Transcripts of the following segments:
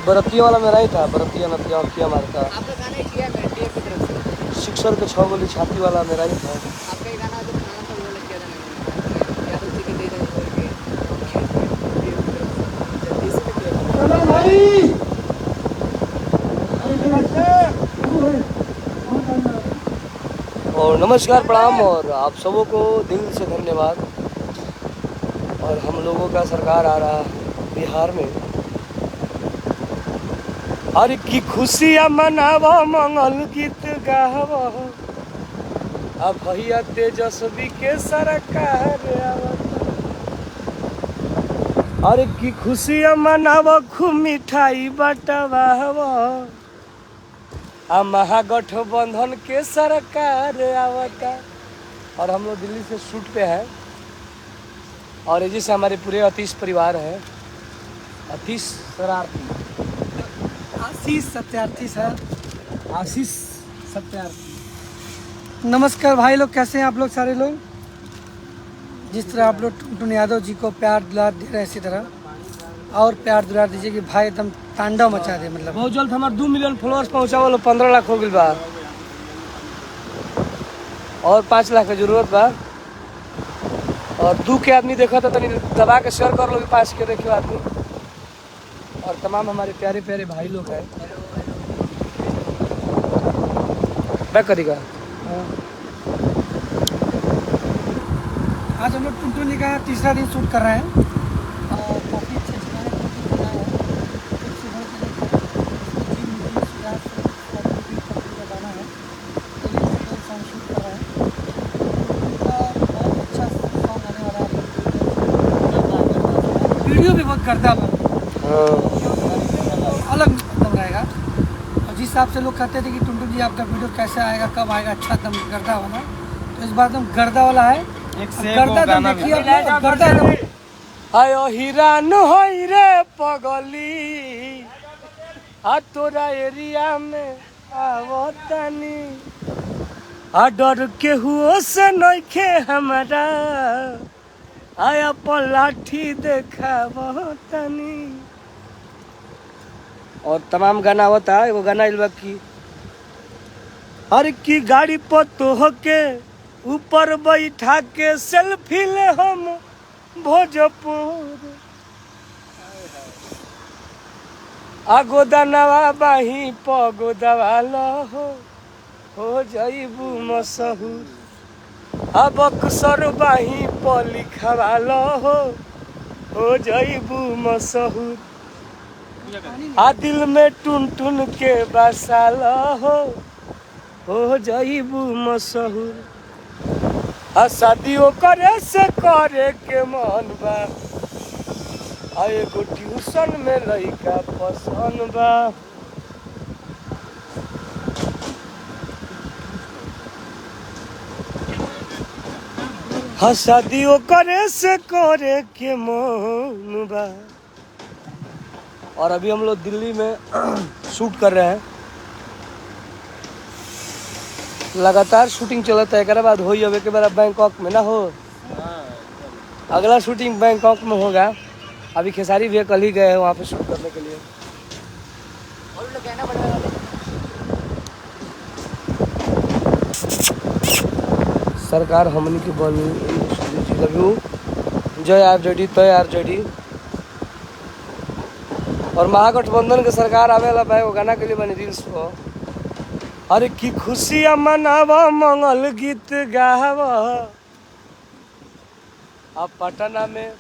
बरतिया वाला मेरा ही था, बरतिया नतिया किया मारता। आपका गाना ही किया मैं डीएफ की तरफ से। शिक्षर के 6 गोली छाती वाला मेरा ही था। आपका ही गाना जो बनाना था वो लग गया था यादव जी के दे रहे बोल के जल्दी से किया भाई। और नमस्कार, प्रणाम और आप सबों को दिल से धन्यवाद। और हम लोगों का सरकार आ रहा बिहार में, और की खुशियाँ मनावा, मंगल गीत गावा, अब भैया तेजस्वी के सरकार आवता। और की खुशियाँ मनावा, खूब मिठाई बटवावा, अब महागठबंधन के सरकार आवता। और हम लोग दिल्ली से शूट पे हैं, और ये जैसे हमारे पूरे आतिश परिवार है। आतिश शरारती, आशीष सत्यार्थी सर, आशीष सत्यार्थी। नमस्कार भाई लोग, कैसे हैं आप लोग सारे लोग? जिस तरह आप लोग टुनटुन यादव जी को प्यार दुलार दे रहे हैं, इसी तरह और प्यार दुलार दीजिए कि भाई एकदम तांडव मचा दे। मतलब बहुत जल्द हमारे 2 मिलियन फॉलोअर्स पहुँचावल, 15 लाख हो गई बा, और 5 लाख की जरूरत बा। और 2 के आदमी देखा तो तनी दबा के शेयर कर लो, 5 के देखियो आदमी। और तमाम हमारे प्यारे प्यारे भाई लोग हैं। बैक करेगा। आज हम लोग टुनटुन का तीसरा दिन शूट कर रहे हैं और काफ़ी अच्छे अच्छे गाने गाना है, सॉन्ग शूट कर रहे हैं। बहुत अच्छा सॉन्ग आने वाला है। वीडियो भी बहुत करता है, अलग एकदम रहेगा। और जिस हिसाब से लोग कहते थे कि टुनटुन जी आपका वीडियो कैसे आएगा, कब आएगा, अच्छा एकदम गर्दा वाला, तो इस बार एकदम गर्दा वाला है। गर्दा एकदम देखिए, गर्दा एकदम। आयो हिरान होई रे पगली, आ तोरा एरिया में आवतानी, आ डर के हुओ से नइखे हमारा, आया अपन लाठी देखावतानी। और तमाम गाना होता है। वो गाना इलवा की, हर की गाड़ी पर तो होके ऊपर बैठा के सेल्फी ले हम भोजपुर, गोदनवा बाही पगोदवा हो जाइबू मशहूर, अब अक्सर बाही प लिखवा हो जाइबू मशहूर, आ दिल में टुन टुन के बसाल हो जाइबू मशहूर। आ शादियों करे से करे के मन बा, आ एगो ट्यूशन में लइका पसंद बा। हाँ शादियों करे से करे के मन बा। और अभी हम लोग दिल्ली में शूट कर रहे हैं, लगातार शूटिंग चलता है। एक बाद हो अब के बार बैंकॉक में ना हो, अगला शूटिंग बैंकॉक में होगा। अभी खेसारी भैया कल ही गए हैं वहाँ पे शूट करने के लिए। और लोग कहना पड़ेगा सरकार हमनी की बनी लव्यू, जय आरजेडी तय आरजेडी। और महागठबंधन के सरकार आवेला भाई, वो गाना के लिए बनी रील्स को। अरे की खुशियाँ मनावा, मंगल गीत गावा, अब पटना में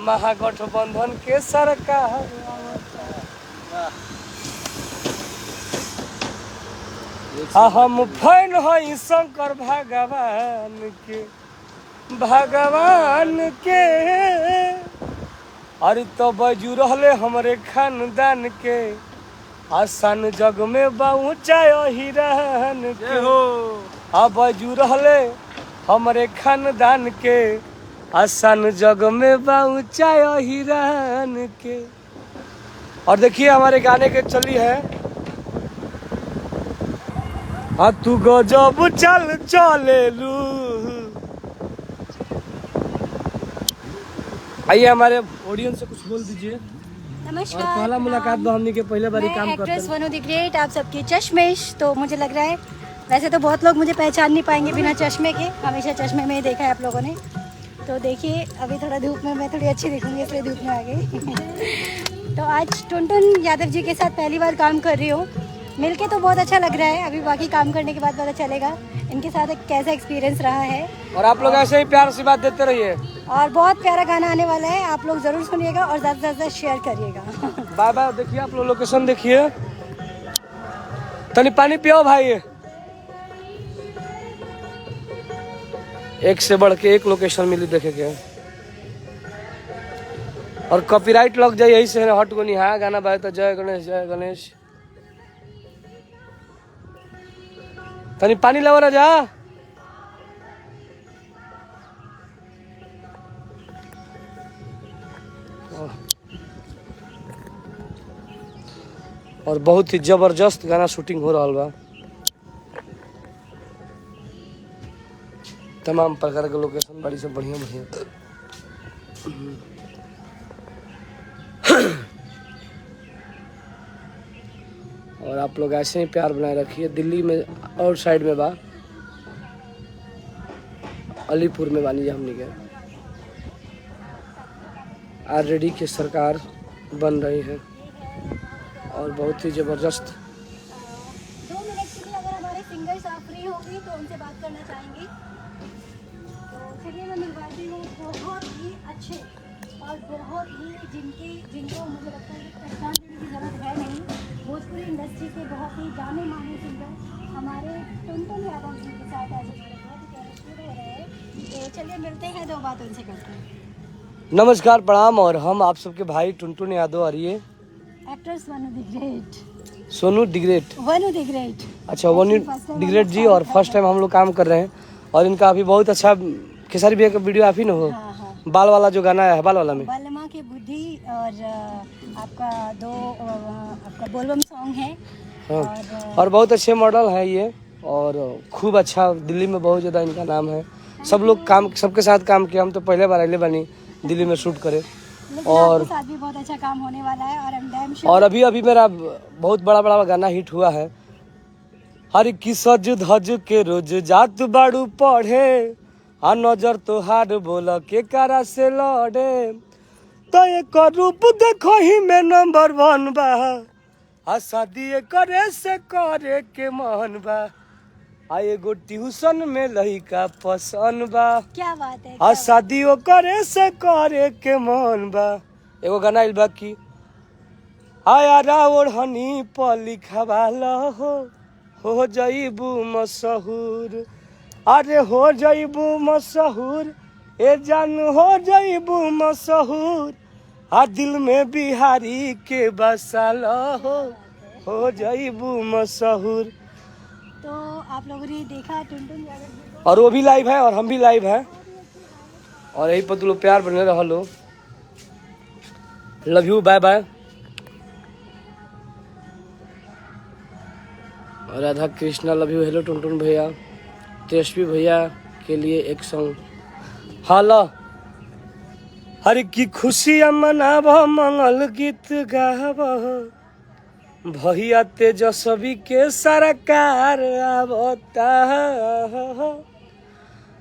महागठबंधन के सरकार। हम फैन हई शंकर भगवान के, अरे तो बजू रहले हमरे खानदान के, आसान जग में ऊंचा हिरान के हो। अब बजू रहले हमरे खानदान के, आसान जग में ऊंचा हिरान के। और देखिए हमारे गाने के चली है, आ तू गजब चल चलेलू, आइए हमारे ऑडियंस से कुछ बोल दीजिए। और नमस्कार। पहला मुलाकात बा हमनी के पहले बारी काम मैं करते एक्ट्रेस हैं। वनु द ग्रेट, आप सबकी चश्मेश। तो मुझे लग रहा है वैसे तो बहुत लोग मुझे पहचान नहीं पाएंगे बिना चश्मे के, हमेशा चश्मे में ही देखा है आप लोगों ने। तो देखिए अभी थोड़ा धूप में मैं थोड़ी अच्छी दिखूंगी इसलिए धूप में आ गई। तो आज टुनटुन यादव जी के साथ पहली बार काम कर रही हूँ। मिलके तो बहुत अच्छा लग रहा है, अभी बाकी काम करने के बाद पता चलेगा इनके साथ एक कैसा एक्सपीरियंस रहा है। और आप लोग ऐसे ही प्यार से बात देते रहिए। और बहुत प्यारा गाना आने वाला है, आप लोग ज़रूर सुनिएगा और ज़्यादा से ज़्यादा शेयर करिएगा। Bye bye. देखिए आप लोग लोकेशन देखिए, तनी पानी पियो भाई। एक से बढ़ के एक लोकेशन मिली देखे के, और कॉपीराइट लग जाए यही से हट को निहा गाना बाय। तो जय गणेश जय गणेश। तनी पानी लावा जा। और बहुत ही जबरदस्त गाना शूटिंग हो रहा बा। तमाम प्रकार के लोकेशन बड़ी से बढ़िया बढ़िया। और आप लोग ऐसे ही प्यार बनाए रखिए। दिल्ली में और साइड में बा, अलीपुर में बानी जा हमनी के। ऑलरेडी की सरकार बन रही है और बहुत ही जबरदस्त। 2 मिनट के लिए अगर हमारे सिंगर्स आप फ्री होगी तो उनसे बात करना चाहेंगी। तो चलिए मैं मिलवाती हूँ बहुत ही अच्छे और बहुत ही जिनको मुझे लगता है कि पहचान देने की ज़रूरत है नहीं, भोजपुरी इंडस्ट्री के बहुत ही जाने माने सिंगर हमारे टुनटुन यादव जी के साथ आज हमारे बहुत ही प्यारे शूट हो रहे हैं। तो चलिए मिलते हैं, 2 बात उनसे करते हैं। नमस्कार प्रणाम। और हम आप सबके भाई टुनटुन यादव आ रही है, actress Vanu the great. Sonu the great. Vanu the great. अच्छा वनु डिग्रेट जी। और फर्स्ट टाइम हम लोग काम कर रहे हैं और इनका अभी बहुत अच्छा खेसारी भैया का वीडियो आप ही ना हो, हाँ हाँ, बाल वाला जो गाना है बाल वाला में बलमा के बुद्धि और आपका आपका बोलबम सॉन्ग है। हाँ। और बहुत अच्छे मॉडल हैं ये, और खूब अच्छा दिल्ली में बहुत ज़्यादा इनका नाम है। सब लोग काम सबके साथ काम किया, हम तो पहले बार अगले बनी दिल्ली में शूट करे। और साथ भी बहुत अच्छा काम होने वाला है और I'm damn sure। और अभी मेरा बहुत बड़ा गाना हिट हुआ है। हर की सज धज के रोज जात बाड़ू पढ़े, आ नजर तोहार बोला के करा से लड़े, तो एक रूप देखो ही में नंबर 1 बा, आ शादी करे से करे के मन बा, आ एगो ट्यूशन में लइका पसंद बा, क्या बात है, आ शादी करे से करे के मन बा। एगो गाना आइल बा की आया रावण हनी पर लिखवाला हो जाइबू मशहूर, अरे हो जाइबू मशहूर, ए जान हो जाइबू मशहूर, आ दिल में बिहारी के बसाला हो जाइबू मशहूर। तो आप लोगों ने देखा टुनटुन यादव जी को, और वो भी लाइव है और हम भी लाइव है, और यही पर तुम लोग प्यार बने रहो लो। Love you, bye bye. Radha Krishna love you. Hello Tuntun भैया। तेजस्वी भैया के लिए एक सॉन्ग। हाला हर की खुशियाँ मनाब, मंगल गीत गाब, भैया तेजस्वी के सरकार आवता।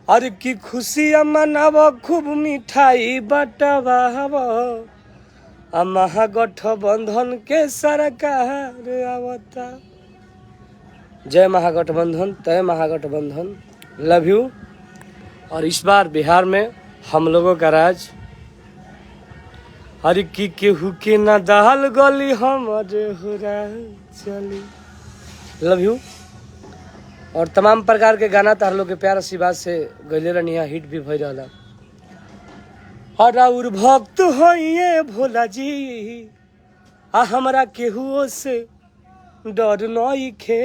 हर की खुशियाँ मनाब, खूब मिठाई बटवाब, आ महागठबंधन के सरकार आवता। जय महागठबंधन, तय महागठबंधन। Love you. और इस बार बिहार में हम लोगों का राज। हर की केहू के ना दाल गली हमारे हो चली। Love you. और तमाम प्रकार के गाना तार लोग के प्यार आशीर्वाद से गले रनिया हिट भी भई रहा। और भक्त होइए भोला जी, आ हमरा केहू से डर नहीं खे,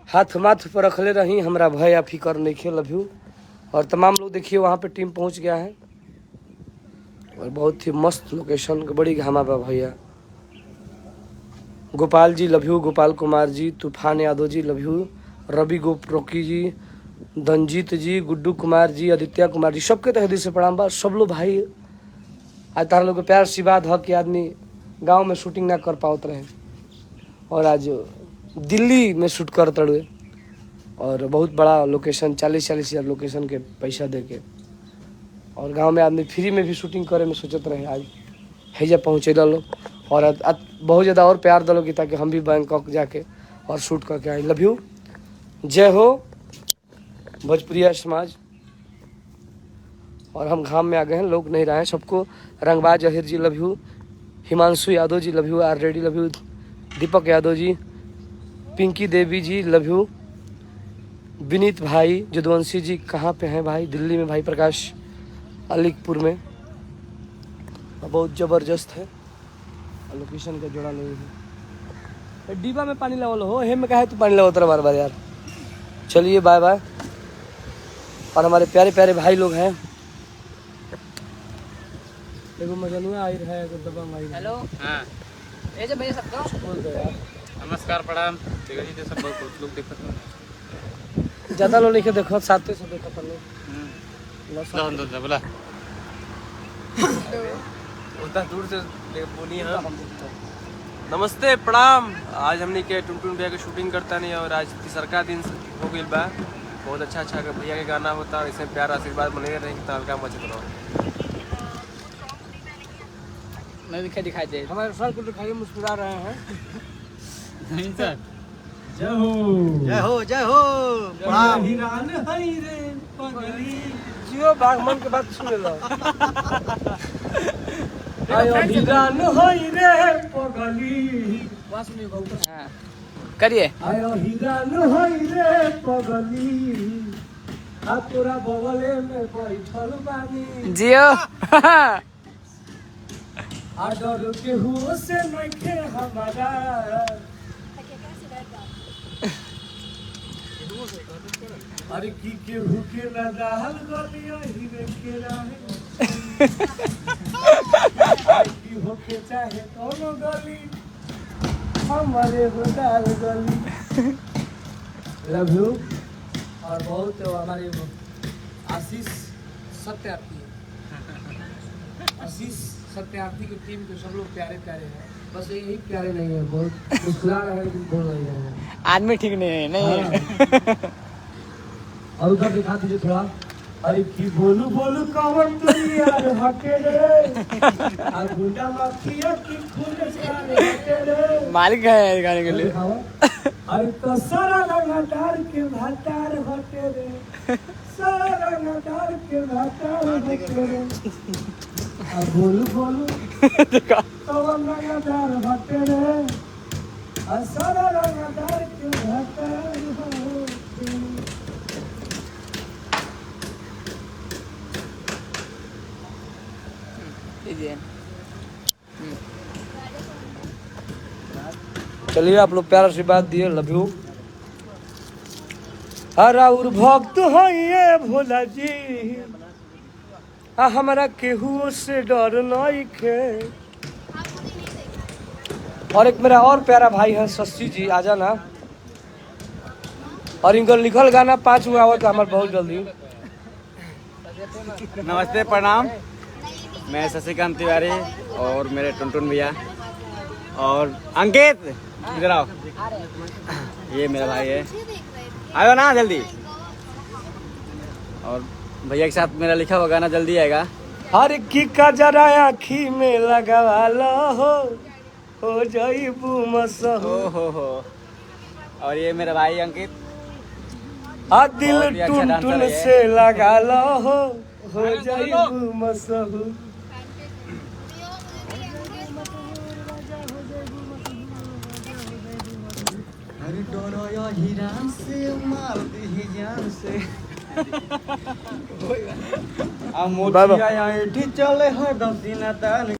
हाथ माथ पर रखले रही, हमरा भय या फिकर नहीं खे। Love you. और तमाम लोग देखिए वहाँ पे टीम पहुँच गया है, और बहुत ही मस्त लोकेशन, बड़ी घामा बा भैया। गोपाल जी लव यू, गोपाल कुमार जी, तूफान यादव जी लव यू, रवि गोपरोकी जी, धनजीत जी, गुड्डू कुमार जी, आदित्य कुमार जी, सबके तहे दिल से प्रणाम बा। सब लोग भाई आज तारा लोग के प्यार सी बात है कि आदमी गांव में शूटिंग ना कर पावत रहे और आज दिल्ली में शूट कर तड़ुए और बहुत बड़ा लोकेशन 40-40 हज़ार लोकेशन के पैसा दे के और गांव में आदमी फ्री में भी शूटिंग करे में सोचत रहे। आज हैजा पहुँचे लोग और बहुत ज़्यादा और प्यार दलो कि ताकि हम भी बैंकॉक जाके और शूट करके आए। लव यू, जय हो भोजपुरिया समाज। और हम घाम में आ गए हैं, लोग नहीं रहे हैं। सबको रंगबाज Ahir ji love you, Himanshu Yadav ji love you, are ready love you, Deepak Yadav ji, Pinky Devi ji love you, Vineet भाई, जदवंशी जी कहाँ पे हैं भाई? दिल्ली में भाई, प्रकाश अलीपुर में। बहुत ज़बरदस्त है लोकेशन का जोड़ा नहीं है। डिब्बा में पानी लावल हो, हे में कहा है तू पानी लावत बार बार यार। चलिए बाय बाय। और हमारे प्यारे प्यारे भाई लोग हैं, देखो मजनुआ आई रहा है, दबा माई। हेलो। हाँ ये जो भैया सबको बोल दो यार। नमस्कार प्रणाम। देखो जी सब बहुत लोग देखत हैं। ज़्यादा लोग नहीं देखो, 700 देखो लोग। लो बोला उतना दूर से बोली है। नमस्ते प्रणाम। आज हमने के टुनटुन भैया के शूटिंग करता नहीं और आज तीसरा दिन हो गई बा। बहुत अच्छा भैया के गाना होता और इसमें प्यार आशीर्वाद बने रहे कि हल्का मचत रहो। मैं भी दिखाई दे। हमारे सर को दिखाइए, मुस्कुरा रहे हैं। नहीं सर। जय हो जय हो जय हो प्रणाम। जियो बागमन के बात सुन लो। आयो हिरान होई रे पगली, वहाँ सुनिए बहुत। हाँ करिए। आयो हिरान होई रे पगली, आ तोरा बगले में बैठल बानी। जियो। आ डर के हुओ से नइखे हमारा। अरे की के भूखे न रहल गलिया हिरे के रहे। की होके चाहे कोनो गली, हमारे होदाल गली। Love you. और बहुत हमारे आशीष सत्यार्थी, आशीष सत्यार्थी की टीम के सब लोग प्यारे प्यारे हैं। बस यही प्यारे नहीं है, बहुत मुस्कुरा रहे हैं लेकिन बोल नहीं रहे हैं। आदमी ठीक नहीं है। और उधर दिखा दीजिए थोड़ा। अरे की बोलू बोलू कवर तू यार हटे रे, आ गुंडा माफिया की खून सारे हटे रे। मालिक है दिखाने के लिए। अरे तो सारा रंगदार के भातार हटे रे, सारा रंगदार के भातार हटे रे। आ बोलू बोलू कवर रंगदार हटे रे, आ सारा रंगदार के भातार हटे रे। चलिए आप लोग प्यार आशीर्वाद दिए। Love you. और भक्त हो ये भोला जी, हमारा केहू से डर नहीं खे। और एक मेरा और प्यारा भाई है शशि जी, आ जाना। और इनको लिखल गाना 5 हुआ हुआ तो हमारे बहुत जल्दी। नमस्ते प्रणाम। मैं शशिकांत तिवारी और मेरे टुनटुन भैया और अंकित, इधर आओ। ये मेरा भाई है, आयो ना जल्दी। और भैया के साथ मेरा लिखा हुआ गाना जल्दी आएगा। हर की का जरा आँखी में लगवा लो हो जाइबू मसहू। हो। और ये मेरा भाई अंकित, आ दिल बहुत ही अच्छा टुन डांसर टुन है ये। से लगा लो हो जाइबू मसहू। अरे डरो या हिरान से मार दी जान से। आ मोचिया या एठी चले हर दसिना तान।